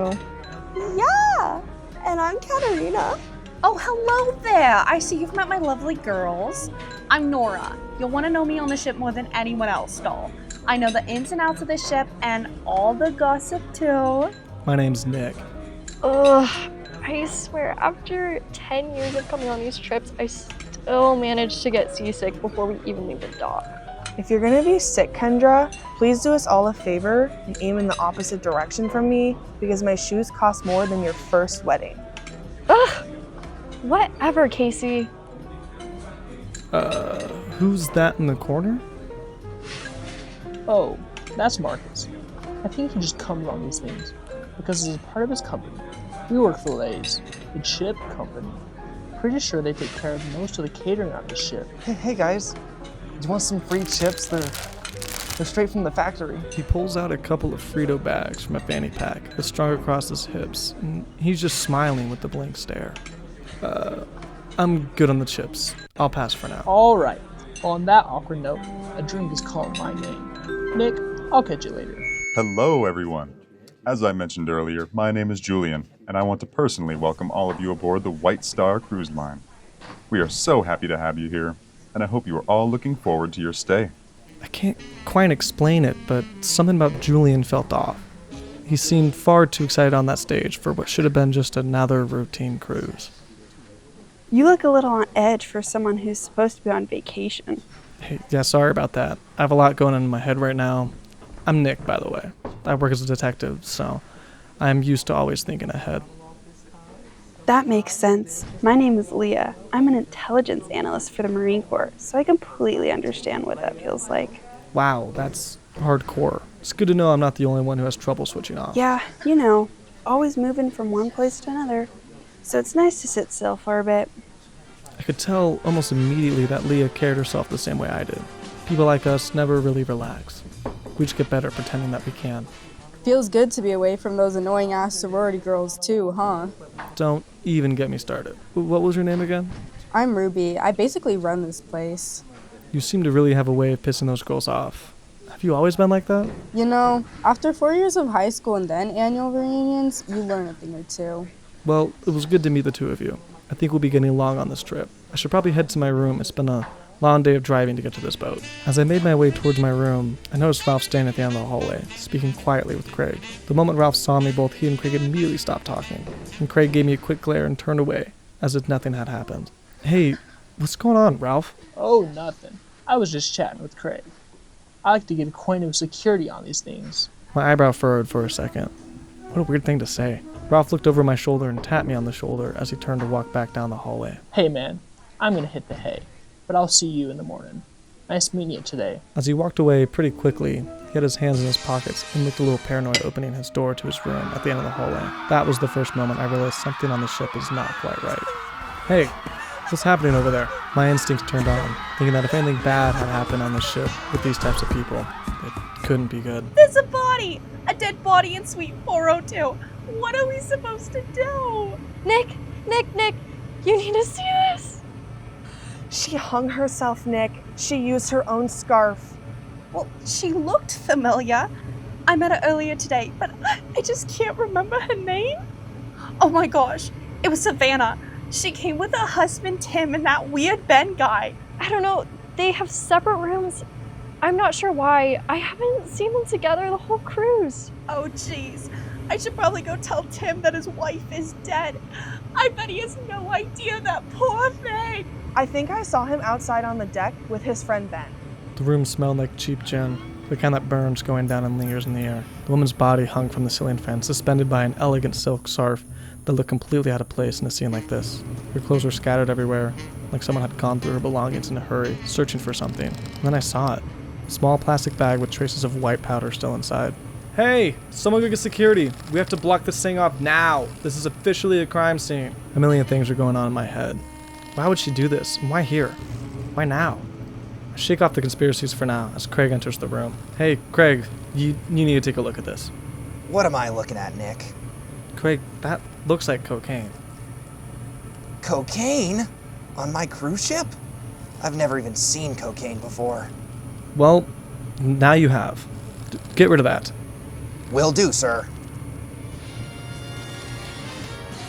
Yeah, and I'm Katerina. Oh, hello there. I see you've met my lovely girls. I'm Nora. You'll want to know me on the ship more than anyone else, doll. I know the ins and outs of the ship and all the gossip too. My name's Nick. Ugh, I swear, after 10 years of coming on these trips, I still managed to get seasick before we even leave the dock. If you're gonna be sick, Kendra, please do us all a favor and aim in the opposite direction from me because my shoes cost more than your first wedding. Ugh, whatever, Casey. Who's that in the corner? Oh, that's Marcus. I think he just comes on these things because as a part of his company, we work for Lay's, the ship company. Pretty sure they take care of most of the catering on the ship. Hey guys, do you want some free chips? They're straight from the factory. He pulls out a couple of Frito bags from a fanny pack that's strung across his hips, and he's just smiling with a blank stare. I'm good on the chips. I'll pass for now. Alright, on that awkward note, a drink is calling my name. Nick, I'll catch you later. Hello, everyone. As I mentioned earlier, my name is Julian, and I want to personally welcome all of you aboard the White Star Cruise Line. We are so happy to have you here, and I hope you are all looking forward to your stay. I can't quite explain it, but something about Julian felt off. He seemed far too excited on that stage for what should have been just another routine cruise. You look a little on edge for someone who's supposed to be on vacation. Hey, yeah, sorry about that. I have a lot going on in my head right now. I'm Nick, by the way. I work as a detective, so I'm used to always thinking ahead. That makes sense. My name is Leah. I'm an intelligence analyst for the Marine Corps, so I completely understand what that feels like. Wow, that's hardcore. It's good to know I'm not the only one who has trouble switching off. Yeah, you know, always moving from one place to another. So it's nice to sit still for a bit. I could tell almost immediately that Leah carried herself the same way I did. People like us never really relax. We just get better pretending that we can. Feels good to be away from those annoying-ass sorority girls too, huh? Don't even get me started. What was your name again? I'm Ruby. I basically run this place. You seem to really have a way of pissing those girls off. Have you always been like that? You know, after 4 years of high school and then annual reunions, you learn a thing or two. Well, it was good to meet the two of you. I think we'll be getting along on this trip. I should probably head to my room. It's been a long day of driving to get to this boat. As I made my way towards my room, I noticed Ralph standing at the end of the hallway, speaking quietly with Craig. The moment Ralph saw me, both he and Craig immediately stopped talking, and Craig gave me a quick glare and turned away, as if nothing had happened. Hey, what's going on, Ralph? Oh, nothing. I was just chatting with Craig. I like to get acquainted with security on these things. My eyebrow furrowed for a second. What a weird thing to say. Ralph looked over my shoulder and tapped me on the shoulder as he turned to walk back down the hallway. Hey man, I'm gonna hit the hay, but I'll see you in the morning. Nice meeting you today. As he walked away pretty quickly, he had his hands in his pockets and looked a little paranoid opening his door to his room at the end of the hallway. That was the first moment I realized something on the ship is not quite right. Hey, what's happening over there? My instincts turned on, thinking that if anything bad had happened on this ship with these types of people, it couldn't be good. There's a body! A dead body in suite 402. What are we supposed to do? Nick, you need to see this. She hung herself, Nick. She used her own scarf. Well, she looked familiar. I met her earlier today, but I just can't remember her name. Oh my gosh, it was Savannah. She came with her husband Tim and that weird Ben guy. I don't know, they have separate rooms. I'm not sure why. I haven't seen them together the whole cruise. Oh jeez, I should probably go tell Tim that his wife is dead. I bet he has no idea, that poor thing. I think I saw him outside on the deck with his friend Ben. The room smelled like cheap gin, the kind that burns going down and lingers in the air. The woman's body hung from the ceiling fan, suspended by an elegant silk scarf that looked completely out of place in a scene like this. Her clothes were scattered everywhere, like someone had gone through her belongings in a hurry, searching for something. And then I saw it. A small plastic bag with traces of white powder still inside. Hey, someone go get security. We have to block this thing off now. This is officially a crime scene. A million things are going on in my head. Why would she do this? And why here? Why now? I shake off the conspiracies for now as Craig enters the room. Hey, Craig, you need to take a look at this. What am I looking at, Nick? Craig, that looks like cocaine. Cocaine? On my cruise ship? I've never even seen cocaine before. Well, now you have. Get rid of that. Will do, sir.